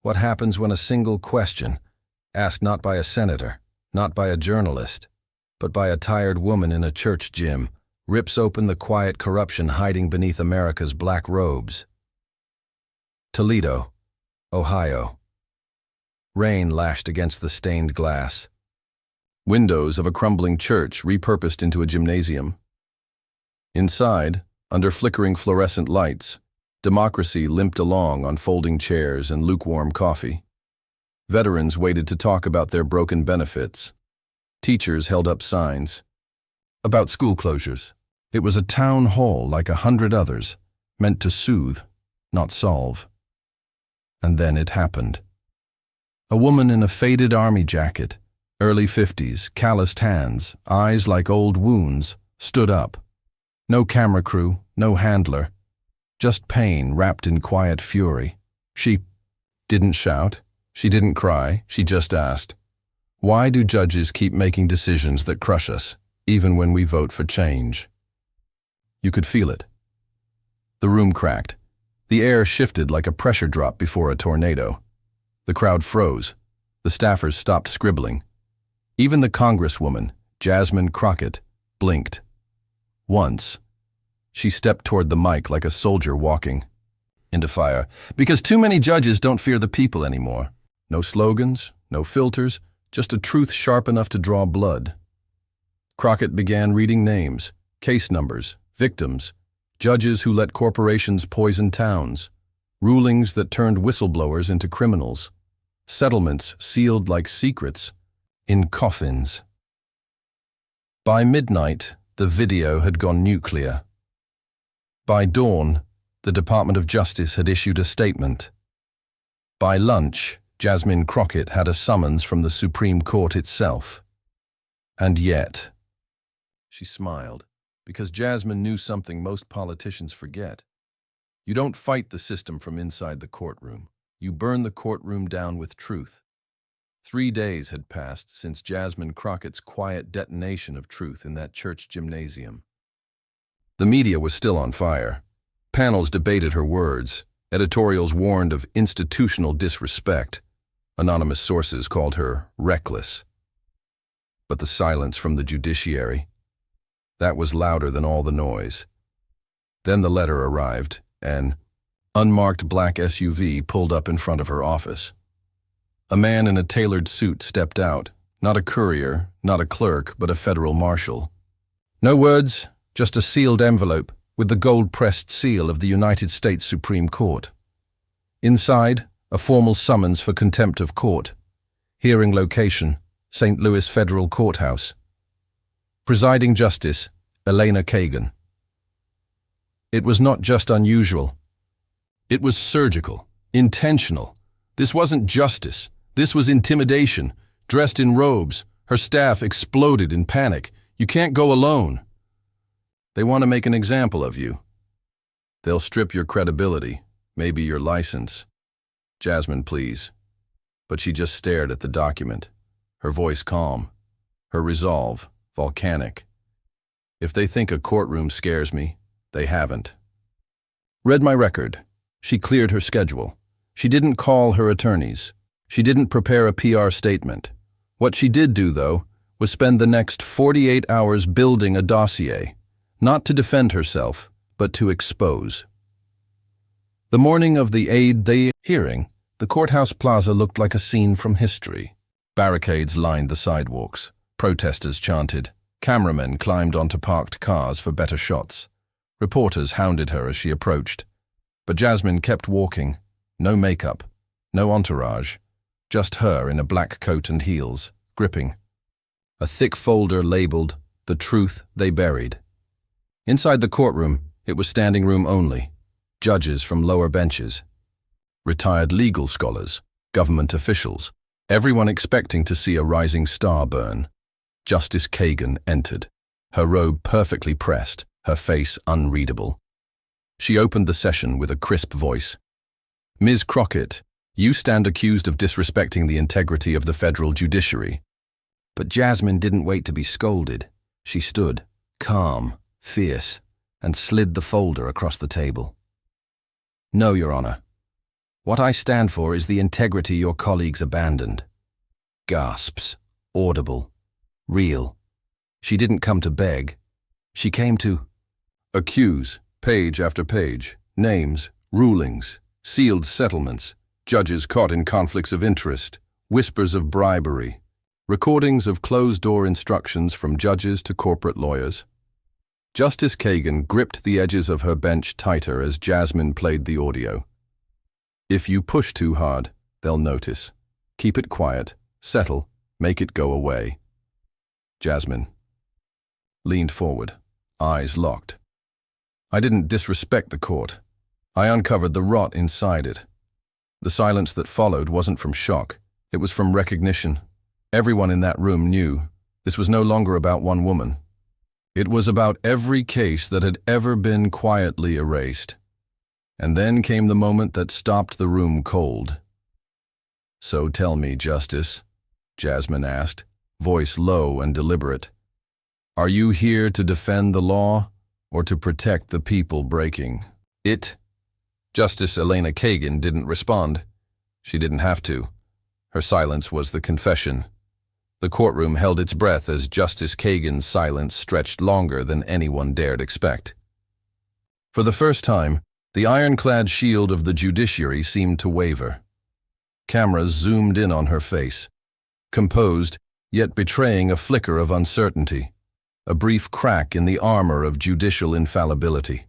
What happens when a single question, asked not by a senator, not by a journalist, but by a tired woman in a church gym, rips open the quiet corruption hiding beneath America's black robes? Toledo, Ohio. Rain lashed against the stained glass. Windows of a crumbling church repurposed into a gymnasium. Inside, under flickering fluorescent lights, democracy limped along on folding chairs and lukewarm coffee. Veterans waited to talk about their broken benefits. Teachers held up signs about school closures. It was a town hall like 100 others, meant to soothe, not solve. And then it happened. A woman in a faded army jacket, early 50s, calloused hands, eyes like old wounds, stood up. No camera crew, no handler, just pain wrapped in quiet fury. She didn't shout, she didn't cry, she just asked, "Why do judges keep making decisions that crush us, even when we vote for change?" You could feel it. The room cracked. The air shifted like a pressure drop before a tornado. The crowd froze. The staffers stopped scribbling. Even the congresswoman, Jasmine Crockett, blinked. Once, she stepped toward the mic like a soldier walking into fire, because too many judges don't fear the people anymore. No slogans, no filters, just a truth sharp enough to draw blood. Crockett began reading names, case numbers, victims, judges who let corporations poison towns, rulings that turned whistleblowers into criminals, settlements sealed like secrets in coffins. By midnight, the video had gone nuclear. By dawn, the Department of Justice had issued a statement. By lunch, Jasmine Crockett had a summons from the Supreme Court itself. And yet, she smiled, because Jasmine knew something most politicians forget. You don't fight the system from inside the courtroom. You burn the courtroom down with truth. 3 days had passed since Jasmine Crockett's quiet detonation of truth in that church gymnasium. The media was still on fire. Panels debated her words. Editorials warned of institutional disrespect. Anonymous sources called her reckless. But the silence from the judiciary, that was louder than all the noise. Then the letter arrived. An unmarked black SUV pulled up in front of her office. A man in a tailored suit stepped out, not a courier, not a clerk, but a federal marshal. No words, just a sealed envelope with the gold-pressed seal of the United States Supreme Court. Inside, a formal summons for contempt of court. Hearing location, St. Louis Federal Courthouse. Presiding Justice, Elena Kagan. It was not just unusual. It was surgical, intentional. This wasn't justice. This was intimidation. Dressed in robes, her staff exploded in panic. You can't go alone. They want to make an example of you. They'll strip your credibility, maybe your license. Jasmine, please. But she just stared at the document, her voice calm, her resolve volcanic. If they think a courtroom scares me, they haven't. Read my record. She cleared her schedule. She didn't call her attorneys. She didn't prepare a PR statement. What she did do, though, was spend the next 48 hours building a dossier, not to defend herself, but to expose. The morning of the eighth-day hearing, the courthouse plaza looked like a scene from history. Barricades lined the sidewalks. Protesters chanted. Cameramen climbed onto parked cars for better shots. Reporters hounded her as she approached. But Jasmine kept walking. No makeup, no entourage, just her in a black coat and heels, gripping. A thick folder labeled, "The Truth They Buried." Inside the courtroom, it was standing room only. Judges from lower benches. Retired legal scholars, government officials, everyone expecting to see a rising star burn. Justice Kagan entered, her robe perfectly pressed, her face unreadable. She opened the session with a crisp voice. "Ms. Crockett, you stand accused of disrespecting the integrity of the federal judiciary." But Jasmine didn't wait to be scolded. She stood, calm, fierce, and slid the folder across the table. "No, Your Honor. What I stand for is the integrity your colleagues abandoned. Gasps, audible, real. She didn't come to beg. She came to accuse, page after page, names, rulings, sealed settlements, judges caught in conflicts of interest, whispers of bribery, recordings of closed-door instructions from judges to corporate lawyers. Justice Kagan gripped the edges of her bench tighter as Jasmine played the audio. If you push too hard, they'll notice. Keep it quiet, settle, make it go away. Jasmine leaned forward, eyes locked. I didn't disrespect the court. I uncovered the rot inside it. The silence that followed wasn't from shock. It was from recognition. Everyone in that room knew this was no longer about one woman. It was about every case that had ever been quietly erased. And then came the moment that stopped the room cold. So tell me, Justice, Jasmine asked, voice low and deliberate. Are you here to defend the law or to protect the people breaking it? Justice Elena Kagan didn't respond. She didn't have to. Her silence was the confession. The courtroom held its breath as Justice Kagan's silence stretched longer than anyone dared expect. For the first time, the ironclad shield of the judiciary seemed to waver. Cameras zoomed in on her face, composed, yet betraying a flicker of uncertainty, a brief crack in the armor of judicial infallibility.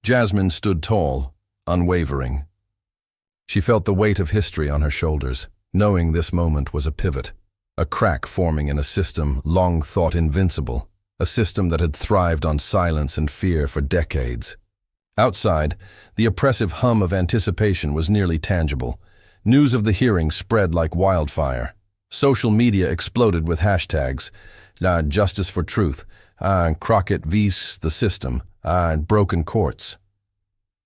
Jasmine stood tall, unwavering. She felt the weight of history on her shoulders, knowing this moment was a pivot, a crack forming in a system long thought invincible, a system that had thrived on silence and fear for decades. Outside, the oppressive hum of anticipation was nearly tangible. News of the hearing spread like wildfire. Social media exploded with hashtags, Justice for Truth, Crockett vs. the system, broken courts.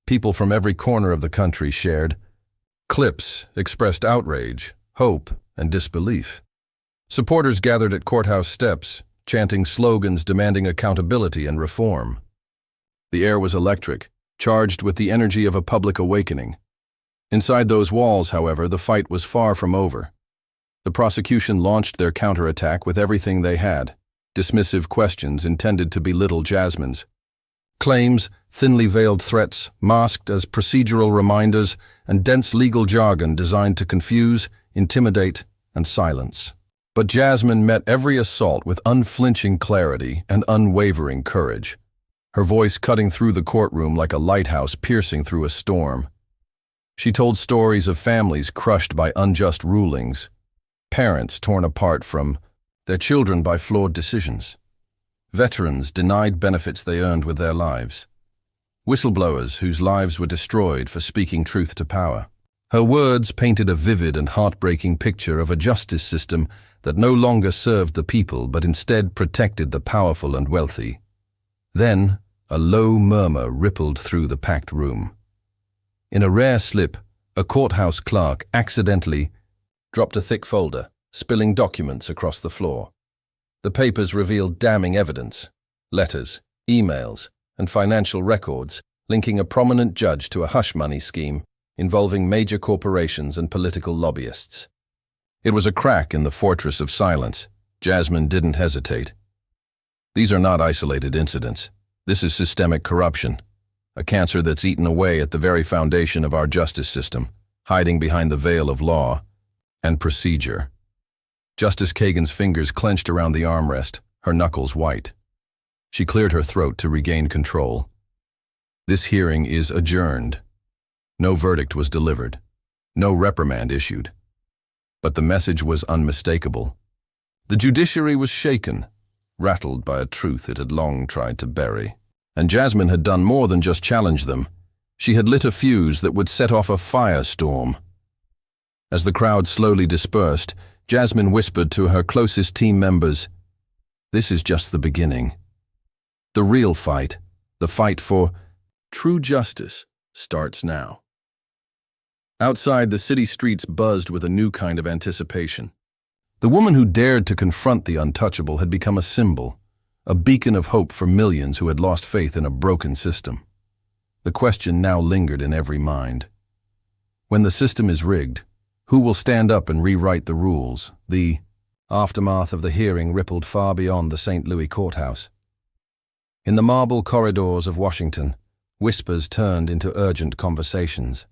People from every corner of the country shared. Clips expressed outrage, hope, and disbelief. Supporters gathered at courthouse steps, chanting slogans demanding accountability and reform. The air was electric, charged with the energy of a public awakening. Inside those walls, however, the fight was far from over. The prosecution launched their counterattack with everything they had, dismissive questions intended to belittle Jasmine's. Claims, thinly veiled threats, masked as procedural reminders, and dense legal jargon designed to confuse, intimidate, and silence. But Jasmine met every assault with unflinching clarity and unwavering courage, her voice cutting through the courtroom like a lighthouse piercing through a storm. She told stories of families crushed by unjust rulings, parents torn apart from their children by flawed decisions, veterans denied benefits they earned with their lives, whistleblowers whose lives were destroyed for speaking truth to power. Her words painted a vivid and heartbreaking picture of a justice system that no longer served the people but instead protected the powerful and wealthy. Then, a low murmur rippled through the packed room. In a rare slip, a courthouse clerk accidentally dropped a thick folder, spilling documents across the floor. The papers revealed damning evidence, letters, emails, and financial records linking a prominent judge to a hush money scheme involving major corporations and political lobbyists. It was a crack in the fortress of silence. Jasmine didn't hesitate. These are not isolated incidents. This is systemic corruption, a cancer that's eaten away at the very foundation of our justice system, hiding behind the veil of law and procedure. Justice Kagan's fingers clenched around the armrest, her knuckles white. She cleared her throat to regain control. This hearing is adjourned. No verdict was delivered. No reprimand issued. But the message was unmistakable. The judiciary was shaken, rattled by a truth it had long tried to bury. And Jasmine had done more than just challenge them. She had lit a fuse that would set off a firestorm. As the crowd slowly dispersed, Jasmine whispered to her closest team members, "This is just the beginning. The real fight, the fight for true justice, starts now." Outside, the city streets buzzed with a new kind of anticipation. The woman who dared to confront the untouchable had become a symbol, a beacon of hope for millions who had lost faith in a broken system. The question now lingered in every mind. When the system is rigged, who will stand up and rewrite the rules? The aftermath of the hearing rippled far beyond the St. Louis courthouse. In the marble corridors of Washington, whispers turned into urgent conversations.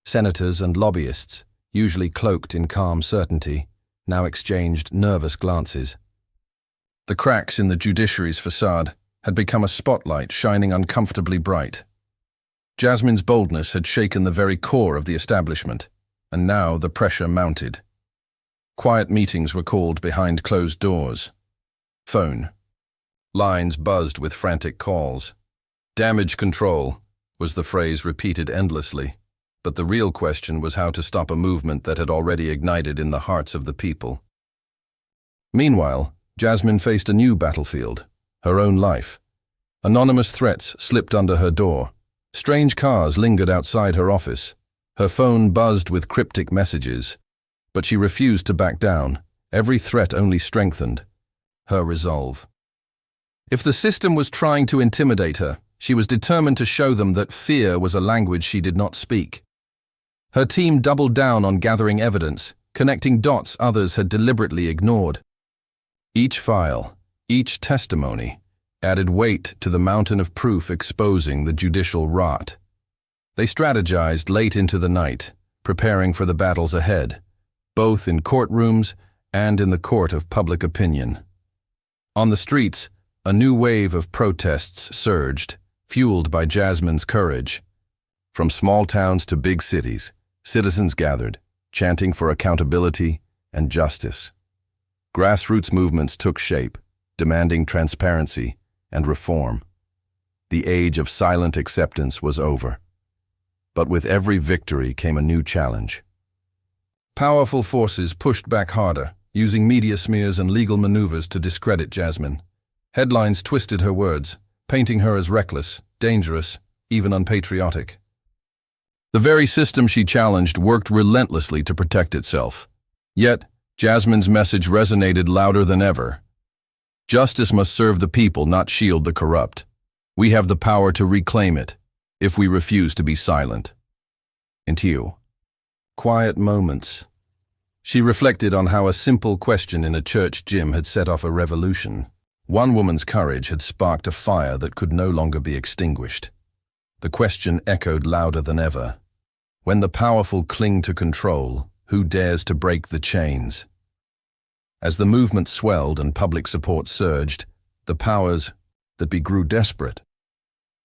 Senators and lobbyists, usually cloaked in calm certainty, now exchanged nervous glances. The cracks in the judiciary's facade had become a spotlight shining uncomfortably bright. Jasmine's boldness had shaken the very core of the establishment, and now the pressure mounted. Quiet meetings were called behind closed doors. Phone. Lines buzzed with frantic calls. Damage control was the phrase repeated endlessly, but the real question was how to stop a movement that had already ignited in the hearts of the people. Meanwhile, Jasmine faced a new battlefield, her own life. Anonymous threats slipped under her door. Strange cars lingered outside her office. Her phone buzzed with cryptic messages, but she refused to back down. Every threat only strengthened her resolve. If the system was trying to intimidate her, she was determined to show them that fear was a language she did not speak. Her team doubled down on gathering evidence, connecting dots others had deliberately ignored. Each file, each testimony, added weight to the mountain of proof exposing the judicial rot. They strategized late into the night, preparing for the battles ahead, both in courtrooms and in the court of public opinion. On the streets, a new wave of protests surged, fueled by Jasmine's courage. From small towns to big cities, citizens gathered, chanting for accountability and justice. Grassroots movements took shape, demanding transparency and reform. The age of silent acceptance was over. But with every victory came a new challenge. Powerful forces pushed back harder, using media smears and legal maneuvers to discredit Jasmine. Headlines twisted her words, painting her as reckless, dangerous, even unpatriotic. The very system she challenged worked relentlessly to protect itself. Yet, Jasmine's message resonated louder than ever. Justice must serve the people, not shield the corrupt. We have the power to reclaim it, if we refuse to be silent. Into quiet moments. She reflected on how a simple question in a church gym had set off a revolution. One woman's courage had sparked a fire that could no longer be extinguished. The question echoed louder than ever. When the powerful cling to control, who dares to break the chains? As the movement swelled and public support surged, the powers that be grew desperate.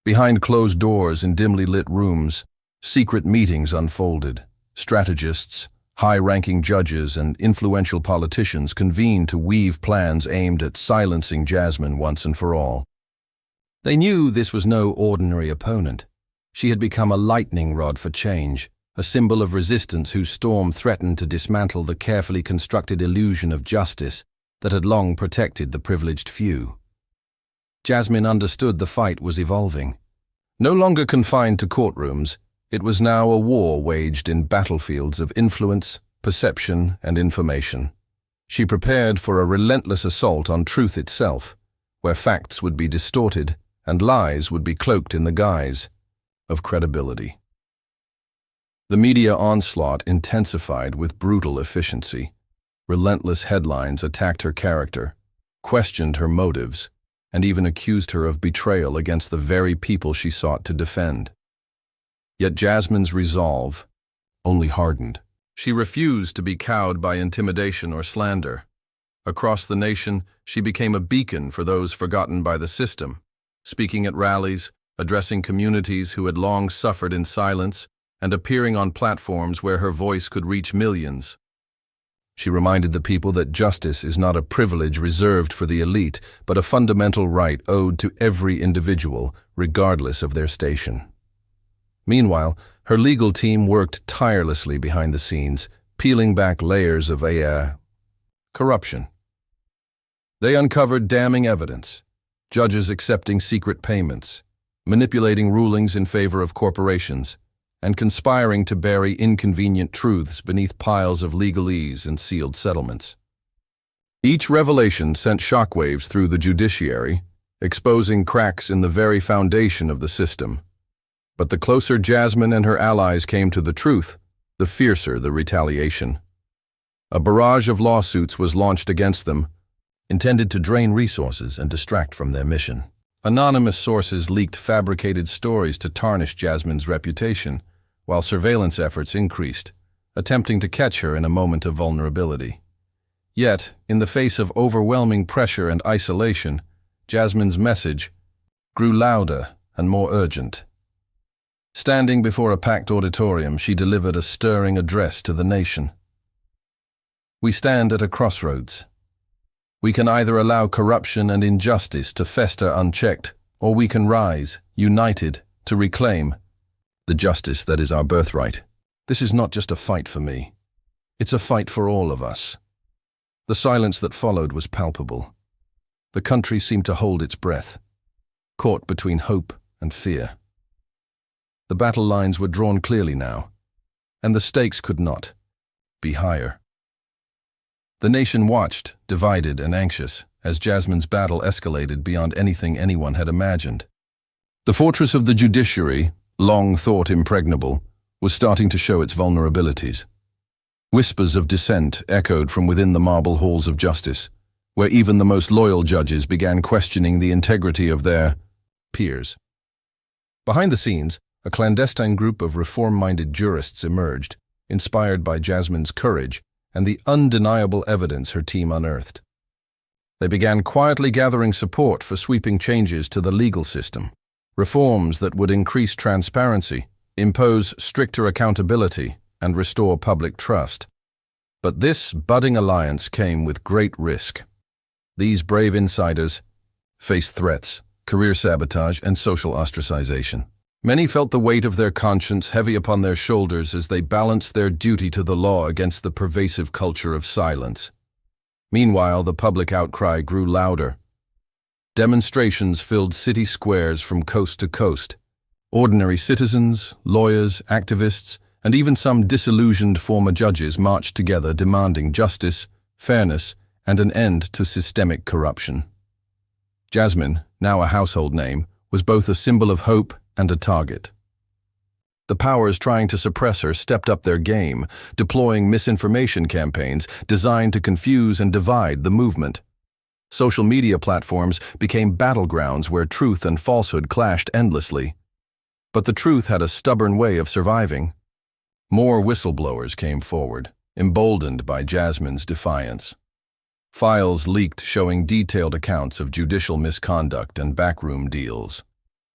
Behind closed doors in dimly lit rooms, secret meetings unfolded. Strategists, high-ranking judges, and influential politicians convened to weave plans aimed at silencing Jasmine once and for all. They knew this was no ordinary opponent. She had become a lightning rod for change, a symbol of resistance whose storm threatened to dismantle the carefully constructed illusion of justice that had long protected the privileged few. Jasmine understood the fight was evolving. No longer confined to courtrooms, it was now a war waged in battlefields of influence, perception, and information. She prepared for a relentless assault on truth itself, where facts would be distorted and lies would be cloaked in the guise of credibility. The media onslaught intensified with brutal efficiency. Relentless headlines attacked her character, questioned her motives, and even accused her of betrayal against the very people she sought to defend. Yet Jasmine's resolve only hardened. She refused to be cowed by intimidation or slander. Across the nation, she became a beacon for those forgotten by the system, speaking at rallies, addressing communities who had long suffered in silence, and appearing on platforms where her voice could reach millions. She reminded the people that justice is not a privilege reserved for the elite, but a fundamental right owed to every individual, regardless of their station. Meanwhile, her legal team worked tirelessly behind the scenes, peeling back layers of corruption. They uncovered damning evidence, judges accepting secret payments, manipulating rulings in favor of corporations, and conspiring to bury inconvenient truths beneath piles of legalese and sealed settlements. Each revelation sent shockwaves through the judiciary, exposing cracks in the very foundation of the system. But the closer Jasmine and her allies came to the truth, the fiercer the retaliation. A barrage of lawsuits was launched against them, intended to drain resources and distract from their mission. Anonymous sources leaked fabricated stories to tarnish Jasmine's reputation, while surveillance efforts increased, attempting to catch her in a moment of vulnerability. Yet, in the face of overwhelming pressure and isolation, Jasmine's message grew louder and more urgent. Standing before a packed auditorium, she delivered a stirring address to the nation. We stand at a crossroads. We can either allow corruption and injustice to fester unchecked, or we can rise, united, to reclaim the justice that is our birthright. This is not just a fight for me. It's a fight for all of us. The silence that followed was palpable. The country seemed to hold its breath, caught between hope and fear. The battle lines were drawn clearly now, and the stakes could not be higher. The nation watched, divided and anxious, as Jasmine's battle escalated beyond anything anyone had imagined. The fortress of the judiciary, long thought impregnable, was starting to show its vulnerabilities. Whispers of dissent echoed from within the marble halls of justice, where even the most loyal judges began questioning the integrity of their peers. Behind the scenes, a clandestine group of reform-minded jurists emerged, inspired by Jasmine's courage and the undeniable evidence her team unearthed. They began quietly gathering support for sweeping changes to the legal system, reforms that would increase transparency, impose stricter accountability, and restore public trust. But this budding alliance came with great risk. These brave insiders faced threats, career sabotage, and social ostracization. Many felt the weight of their conscience heavy upon their shoulders as they balanced their duty to the law against the pervasive culture of silence. Meanwhile, the public outcry grew louder. Demonstrations filled city squares from coast to coast. Ordinary citizens, lawyers, activists, and even some disillusioned former judges marched together demanding justice, fairness, and an end to systemic corruption. Jasmine, now a household name, was both a symbol of hope and a target. The powers trying to suppress her stepped up their game, deploying misinformation campaigns designed to confuse and divide the movement. Social media platforms became battlegrounds where truth and falsehood clashed endlessly. But the truth had a stubborn way of surviving. More whistleblowers came forward, emboldened by Jasmine's defiance. Files leaked showing detailed accounts of judicial misconduct and backroom deals.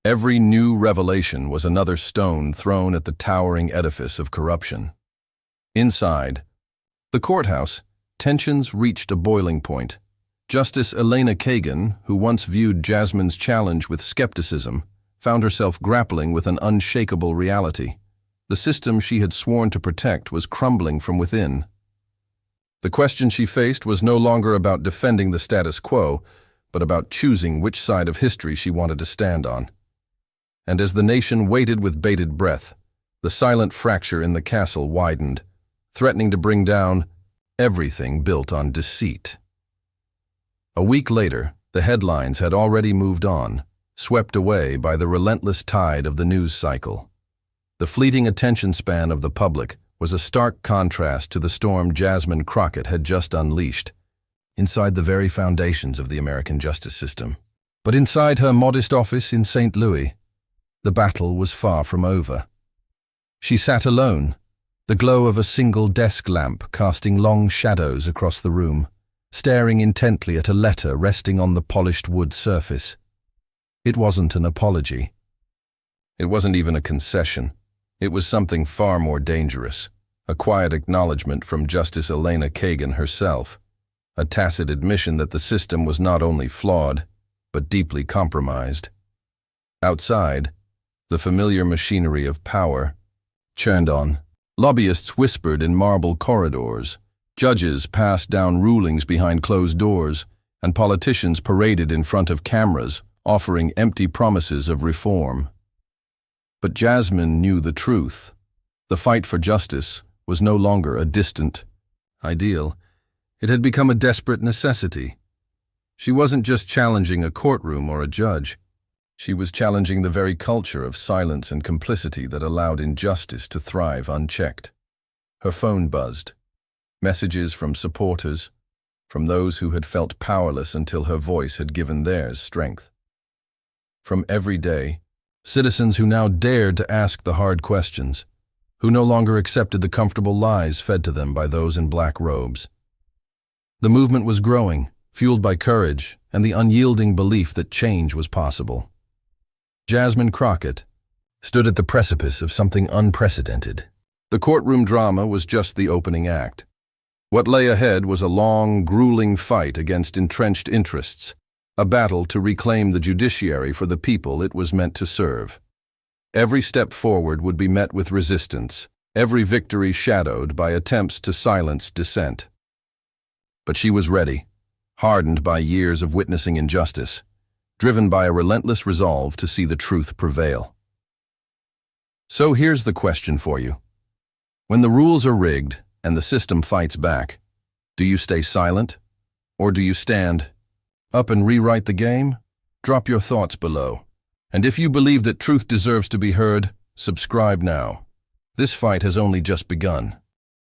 Every new revelation was another stone thrown at the towering edifice of corruption. Inside the courthouse, tensions reached a boiling point. Justice Elena Kagan, who once viewed Jasmine's challenge with skepticism, found herself grappling with an unshakable reality. The system she had sworn to protect was crumbling from within. The question she faced was no longer about defending the status quo, but about choosing which side of history she wanted to stand on. And as the nation waited with bated breath, the silent fracture in the castle widened, threatening to bring down everything built on deceit. A week later, the headlines had already moved on, swept away by the relentless tide of the news cycle. The fleeting attention span of the public was a stark contrast to the storm Jasmine Crockett had just unleashed, inside the very foundations of the American justice system. But inside her modest office in St. Louis, the battle was far from over. She sat alone, the glow of a single desk lamp casting long shadows across the room, staring intently at a letter resting on the polished wood surface. It wasn't an apology. It wasn't even a concession. It was something far more dangerous, a quiet acknowledgement from Justice Elena Kagan herself, a tacit admission that the system was not only flawed, but deeply compromised. Outside, the familiar machinery of power churned on. Lobbyists whispered in marble corridors, judges passed down rulings behind closed doors, and politicians paraded in front of cameras, offering empty promises of reform. But Jasmine knew the truth. The fight for justice was no longer a distant ideal. It had become a desperate necessity. She wasn't just challenging a courtroom or a judge. She was challenging the very culture of silence and complicity that allowed injustice to thrive unchecked. Her phone buzzed. Messages from supporters, from those who had felt powerless until her voice had given theirs strength. From everyday citizens who now dared to ask the hard questions, who no longer accepted the comfortable lies fed to them by those in black robes. The movement was growing, fueled by courage and the unyielding belief that change was possible. Jasmine Crockett stood at the precipice of something unprecedented. The courtroom drama was just the opening act. What lay ahead was a long, grueling fight against entrenched interests, a battle to reclaim the judiciary for the people it was meant to serve. Every step forward would be met with resistance, every victory shadowed by attempts to silence dissent. But she was ready, hardened by years of witnessing injustice, driven by a relentless resolve to see the truth prevail. So here's the question for you. When the rules are rigged and the system fights back, do you stay silent? Or do you stand up and rewrite the game? Drop your thoughts below. And if you believe that truth deserves to be heard, subscribe now. This fight has only just begun.